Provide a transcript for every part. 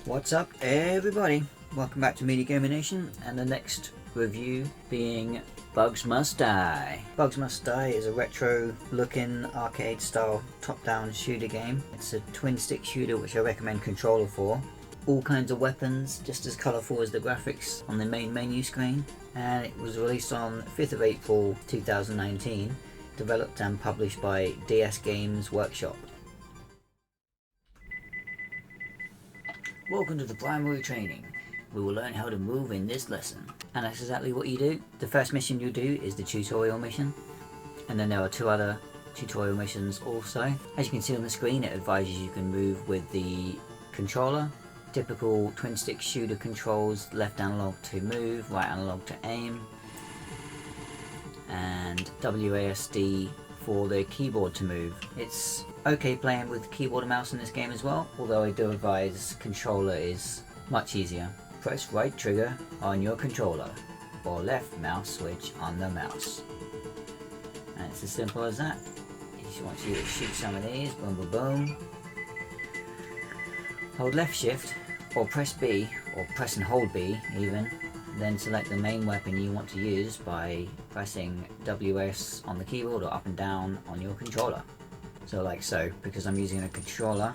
What's up everybody? Welcome back to Media Gaming Nation, and the next review being Bugs Must Die. Bugs Must Die is a retro looking arcade style top down shooter game. It's a twin stick shooter which I recommend controller for. All kinds of weapons, just as colourful as the graphics on the main menu screen, and it was released on 5th of April 2019, developed and published by DS Games Workshop. Welcome to the primary training. We will learn how to move in this lesson. And that's exactly what you do. The first mission you do is the tutorial mission. And then there are two other tutorial missions also. As you can see on the screen, it advises you can move with the controller. Typical twin stick shooter controls, left analog to move, right analog to aim. And WASD for the keyboard to move. It's okay playing with keyboard and mouse in this game as well, although I do advise controller is much easier. Press right trigger on your controller or left mouse switch on the mouse. And it's as simple as that. He just wants you to shoot some of these, boom boom boom. Hold left shift or press B, or press and hold B even, then select the main weapon you want to use by pressing WS on the keyboard or up and down on your controller. So like so, because I'm using a controller,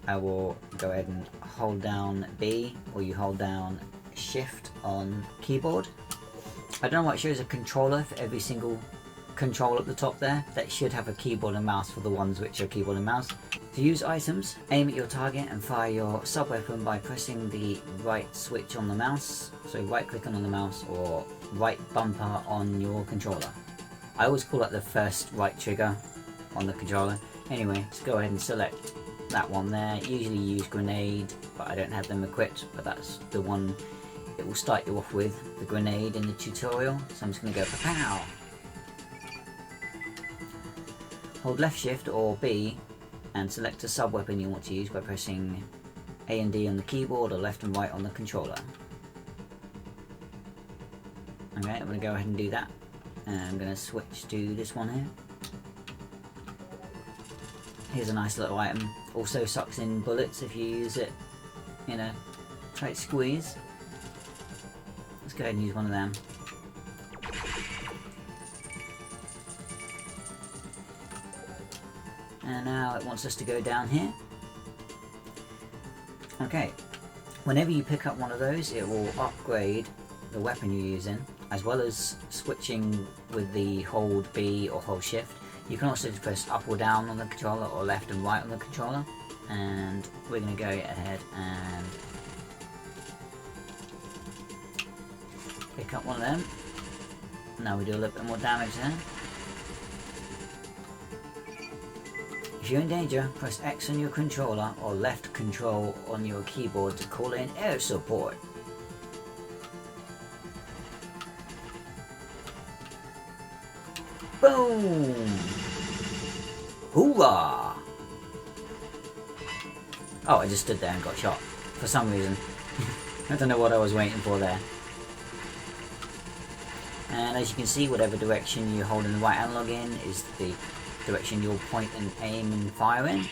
I will go ahead and hold down B, or you hold down shift on keyboard. I don't know why it shows a controller for every single control at the top there. That should have a keyboard and mouse for the ones which are keyboard and mouse. To use items, aim at your target and fire your sub-weapon by pressing the right switch on the mouse. So right clicking on the mouse or right bumper on your controller. I always call it the first right trigger on the controller. Anyway, let's go ahead and select that one there. Usually use grenade, but I don't have them equipped, but that's the one it will start you off with, the grenade in the tutorial. So I'm just going to go pow. Hold left shift or B and select a sub-weapon you want to use by pressing A and D on the keyboard or left and right on the controller. Okay, I'm going to go ahead and do that. And I'm going to switch to this one here. Here's a nice little item. Also sucks in bullets if you use it in a tight squeeze. Let's go ahead and use one of them. And now it wants us to go down here. Okay, whenever you pick up one of those, it will upgrade the weapon you're using, as well as switching with the hold B or hold shift. You can also press up or down on the controller or left and right on the controller. And we're going to go ahead and pick up one of them. Now we do a little bit more damage there. If you're in danger, press X on your controller or left control on your keyboard to call in air support. Boom! Hoorah! Oh, I just stood there and got shot. For some reason. I don't know what I was waiting for there. And as you can see, whatever direction you're holding the right analog in is the direction you'll point and aim and fire in.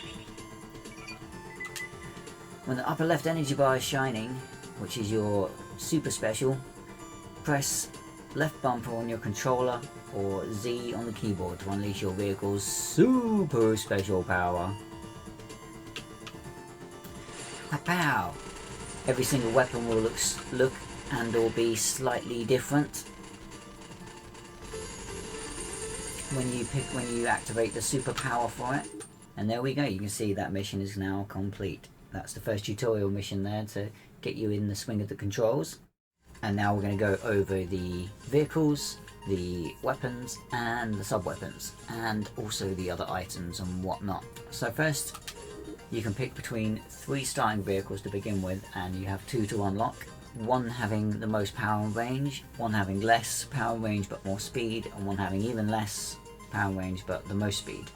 When the upper left energy bar is shining, which is your super special, press left bumper on your controller or Z on the keyboard to unleash your vehicle's super special power. Pow! Every single weapon will look and or be slightly different when you activate the superpower for it. And there we go, you can see that mission is now complete. That's the first tutorial mission there to get you in the swing of the controls. And now we're going to go over the vehicles, the weapons and the sub-weapons, and also the other items and whatnot. So first, you can pick between 3 starting vehicles to begin with, and you have 2 to unlock. One having the most power and range, one having less power and range but more speed, and one having even less power and range but the most speed.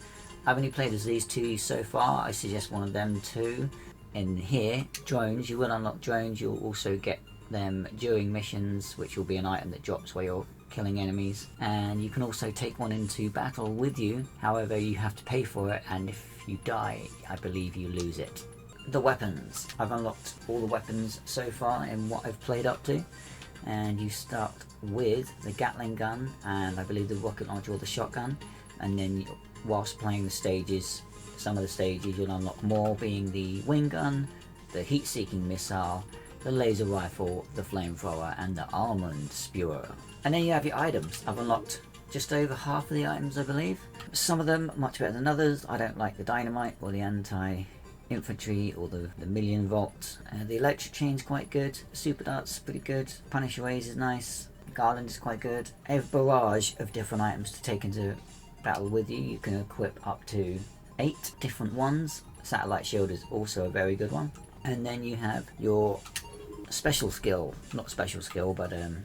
I've only played as these 2 so far. I suggest one of them too. In here, drones, you will unlock drones. You'll also get them during missions, which will be an item that drops while you're killing enemies. And you can also take one into battle with you. However, you have to pay for it, and if you die, I believe you lose it. the weapons. I've unlocked all the weapons so far in what I've played up to, and you start with the Gatling gun and I believe the rocket launcher or the shotgun, and then whilst playing the stages, some of the stages you'll unlock more, being the wing gun, the heat-seeking missile, the laser rifle, the flamethrower, and the almond spewer. And then you have your items. I've unlocked just over half of the items, I believe. Some of them much better than others. I don't like the dynamite or the anti-infantry or the million volt. The electric chain's quite good. Super dart's pretty good. Punisher rays is nice. Garland is quite good. I have a barrage of different items to take into battle with you. You can equip up to 8 different ones. Satellite shield is also a very good one. And then you have your special skill, not special skill, but an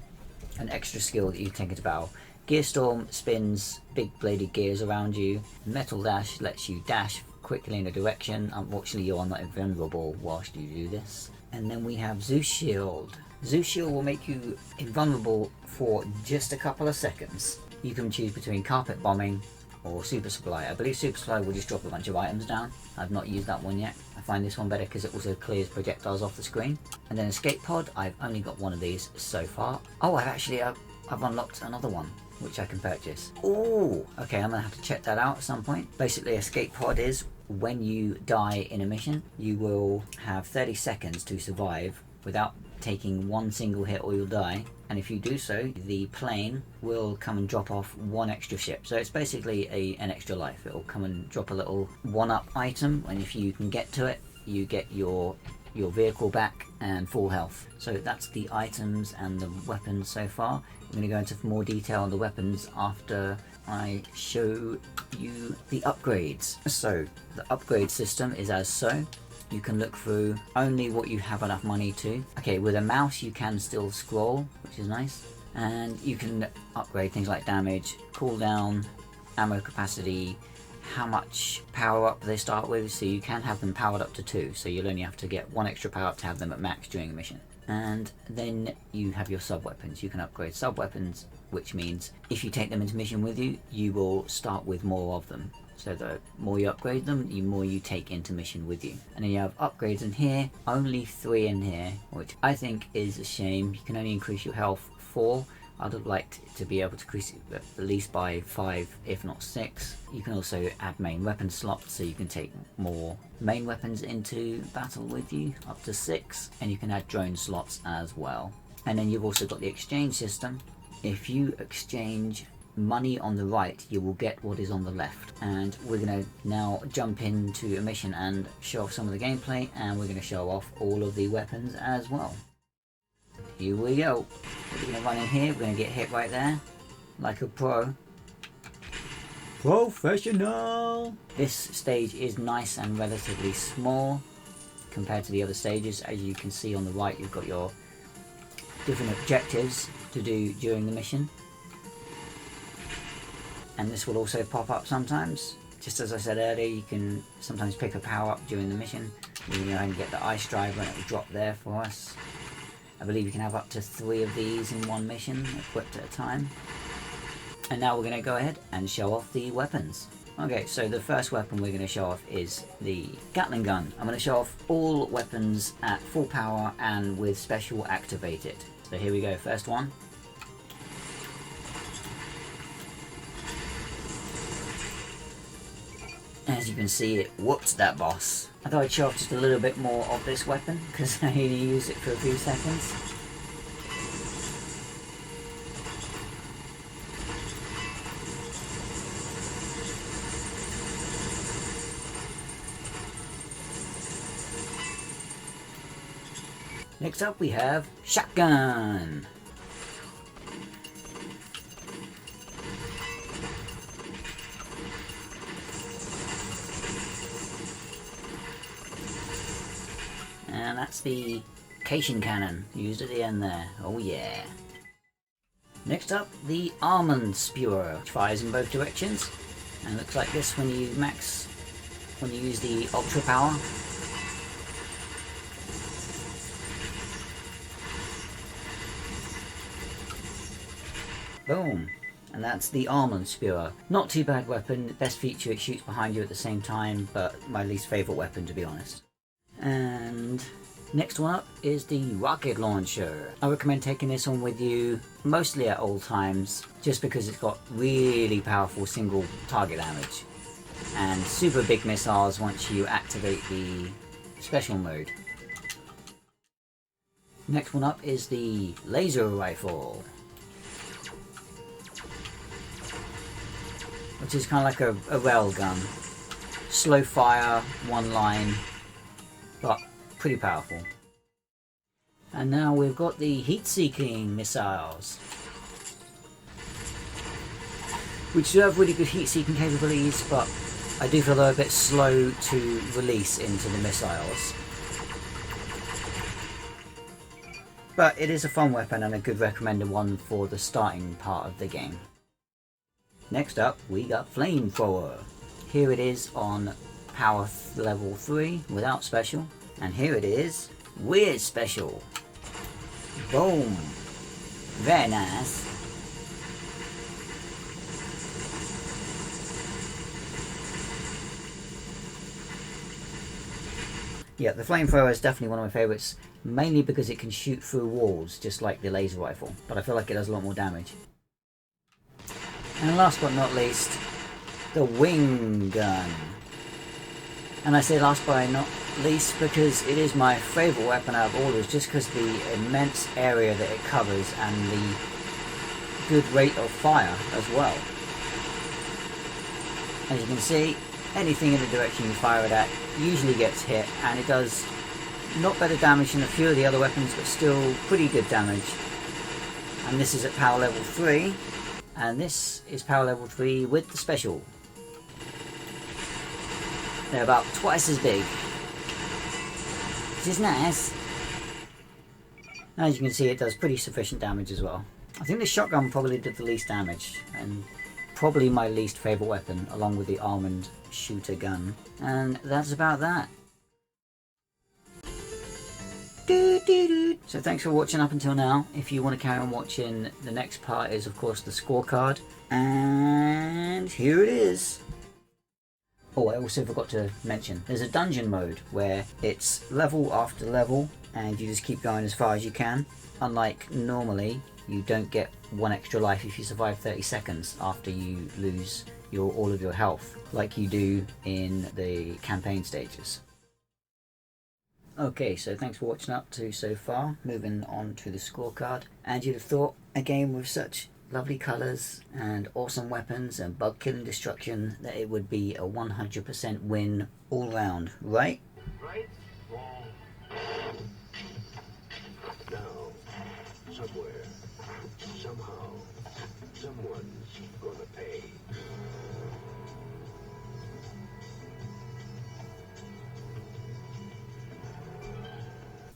extra skill that you take into battle. Gear Storm spins big bladed gears around you. Metal Dash lets you dash quickly in a direction. Unfortunately, you are not invulnerable whilst you do this. And then we have Zeus Shield. Zeus Shield will make you invulnerable for just a couple of seconds. You can choose between Carpet Bombing or Super Supply. I believe Super Supply will just drop a bunch of items down. I've not used that one yet. I find this one better because it also clears projectiles off the screen. And then Escape Pod, I've only got one of these so far. Oh, I've unlocked another one which I can purchase. Oh, okay, I'm gonna have to check that out at some point. Basically, Escape Pod is when you die in a mission, you will have 30 seconds to survive without taking one single hit or you'll die. And if you do so, the plane will come and drop off one extra ship. So it's basically an extra life. It will come and drop a little one-up item, and if you can get to it, you get your vehicle back and full health. So that's the items and the weapons so far. I'm going to go into more detail on the weapons after I show you the upgrades. So the upgrade system is as so. You can look through only what you have enough money to. Okay, with a mouse you can still scroll, which is nice. And you can upgrade things like damage, cooldown, ammo capacity, how much power up they start with. So you can have them powered up to 2, so you'll only have to get 1 extra power up to have them at max during a mission. And then you have your sub-weapons. You can upgrade sub-weapons, which means if you take them into mission with you, you will start with more of them. So the more you upgrade them, the more you take into mission with you. And then you have upgrades in here, only 3 in here, which I think is a shame. You can only increase your health 4. I'd have liked to be able to increase it at least by 5, if not 6. You can also add main weapon slots, so you can take more main weapons into battle with you, up to 6. And you can add drone slots as well. And then you've also got the exchange system. If you exchange money on the right, you will get what is on the left. And we're going to now jump into a mission and show off some of the gameplay, and we're going to show off all of the weapons as well. Here we go. We're going to run in here, we're going to get hit right there, like a pro. Professional! This stage is nice and relatively small compared to the other stages. As you can see on the right, you've got your different objectives to do during the mission. And this will also pop up sometimes. Just as I said earlier, you can sometimes pick a power up during the mission. You know, and get the ice driver and it will drop there for us. I believe you can have up to 3 of these in one mission, equipped at a time. And now we're going to go ahead and show off the weapons. Okay, so the first weapon we're going to show off is the Gatling gun. I'm going to show off all weapons at full power and with special activated. So here we go, first one. As you can see, it whoops that boss. I thought I'd show off just a little bit more of this weapon, because I only use it for a few seconds. Next up we have shotgun. And that's the Cation cannon used at the end there. Oh yeah. Next up, the almond spewer, which fires in both directions, and looks like this when you use the ultra power. Boom. And that's the almond spewer. Not too bad weapon. Best feature, it shoots behind you at the same time, but my least favourite weapon, to be honest. And next one up is the rocket launcher. I recommend taking this one with you mostly at all times, just because it's got really powerful single target damage and super big missiles once you activate the special mode. Next one up is the laser rifle, which is kind of like a rail gun. Slow fire, one line, but pretty powerful. And now we've got the heat-seeking missiles, which do have really good heat-seeking capabilities, but I do feel they're a bit slow to release into the missiles. But it is a fun weapon and a good recommended one for the starting part of the game. Next up, we got Flamethrower. Here it is on power level 3 without special, and here it is with special. Boom! Very nice. Yeah, the flamethrower is definitely one of my favourites, mainly because it can shoot through walls just like the laser rifle, but I feel like it does a lot more damage. And last but not least, the wing gun. And I say last but not least because it is my favourite weapon out of all those, just because the immense area that it covers and the good rate of fire as well. As you can see, anything in the direction you fire it at usually gets hit, and it does not better damage than a few of the other weapons, but still pretty good damage. And this is at power level 3, and this is power level 3 with the special. They're about twice as big, which is nice. As you can see, it does pretty sufficient damage as well. I think the shotgun probably did the least damage, and probably my least favourite weapon, along with the almond shooter gun. And that's about that. So thanks for watching up until now. If you want to carry on watching, the next part is of course the scorecard. And here it is. Oh, I also forgot to mention, there's a dungeon mode where it's level after level and you just keep going as far as you can. Unlike normally, you don't get one extra life if you survive 30 seconds after you lose all of your health, like you do in the campaign stages. Okay, so thanks for watching up to so far. Moving on to the scorecard. And you'd have thought a game with such lovely colours and awesome weapons and bug killing destruction that it would be a 100% win all round, right? Right? Wrong. Now, somewhere, somehow, someone's gonna pay.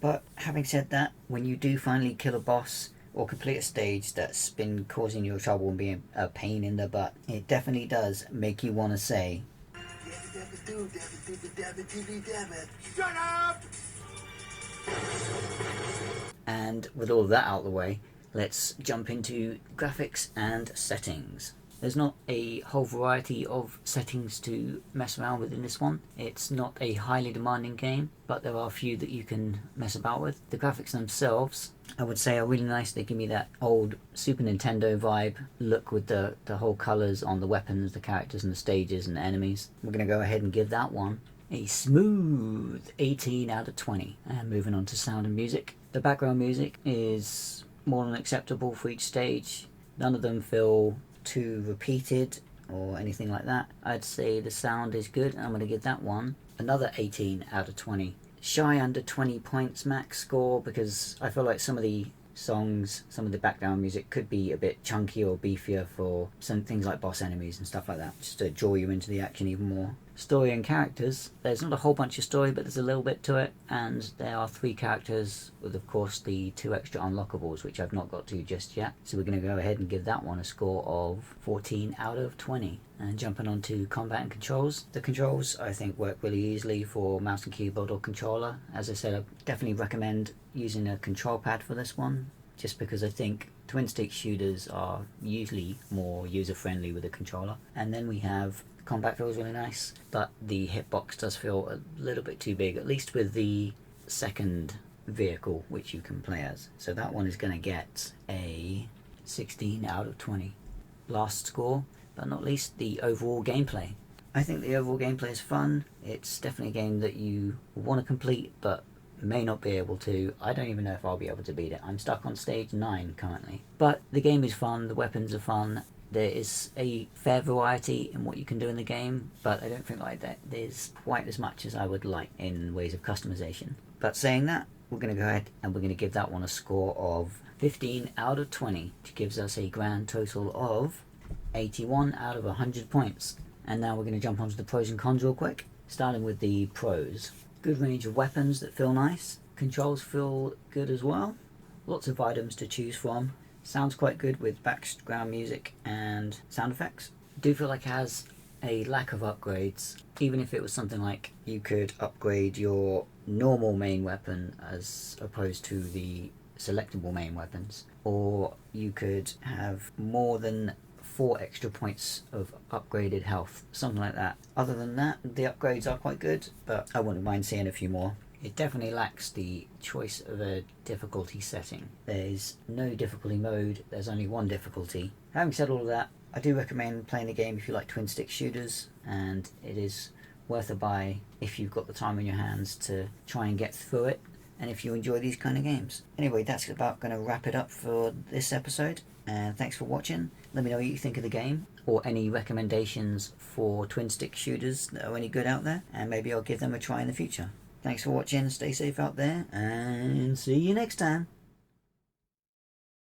But having said that, when you do finally kill a boss or complete a stage that's been causing you trouble and being a pain in the butt, it definitely does make you want to say, Shut up! and with all of that out of the way, let's jump into graphics and settings. There's not a whole variety of settings to mess around with in this one. It's not a highly demanding game, but there are a few that you can mess about with. The graphics themselves, I would say, are really nice. They give me that old Super Nintendo vibe look with the whole colours on the weapons, the characters and the stages and the enemies. We're going to go ahead and give that one a smooth 18 out of 20. And moving on to sound and music. The background music is more than acceptable for each stage. None of them feel too repeated or anything like that. I'd say the sound is good, and I'm going to give that one another 18 out of 20. Shy under 20 points max score, because I feel like some of the songs, some of the background music could be a bit chunky or beefier for some things like boss enemies and stuff like that, just to draw you into the action even more. Story and characters, there's not a whole bunch of story, but there's a little bit to it, and there are 3 characters with of course the 2 extra unlockables, which I've not got to just yet, so we're going to go ahead and give that one a score of 14 out of 20. And jumping on to combat and controls, the controls I think work really easily for mouse and keyboard or controller. As I said, I definitely recommend using a control pad for this one, just because I think twin stick shooters are usually more user friendly with a controller. And then we have Combat feels really nice, but the hitbox does feel a little bit too big, at least with the second vehicle which you can play as. So that one is going to get a 16 out of 20. Last score, but not least, the overall gameplay. I think the overall gameplay is fun. It's definitely a game that you want to complete, but may not be able to. I don't even know if I'll be able to beat it. I'm stuck on stage 9 currently. But the game is fun, the weapons are fun. There is a fair variety in what you can do in the game, but I don't think like that there's quite as much as I would like in ways of customization. But saying that, we're going to go ahead and we're going to give that one a score of 15 out of 20, which gives us a grand total of 81 out of 100 points. And now we're going to jump onto the pros and cons real quick, starting with the pros. Good range of weapons that feel nice. Controls feel good as well. Lots of items to choose from. Sounds quite good with background music and sound effects. Do feel like it has a lack of upgrades. Even if it was something like you could upgrade your normal main weapon as opposed to the selectable main weapons. Or you could have more than 4 extra points of upgraded health, something like that. Other than that, the upgrades are quite good, but I wouldn't mind seeing a few more. It definitely lacks the choice of a difficulty setting. There's no difficulty mode, there's only one difficulty. Having said all of that, I do recommend playing the game if you like twin stick shooters, and it is worth a buy if you've got the time on your hands to try and get through it, and if you enjoy these kind of games. Anyway, that's about going to wrap it up for this episode, and thanks for watching. Let me know what you think of the game, or any recommendations for twin stick shooters that are any good out there, and maybe I'll give them a try in the future. Thanks for watching, stay safe out there, and see you next time.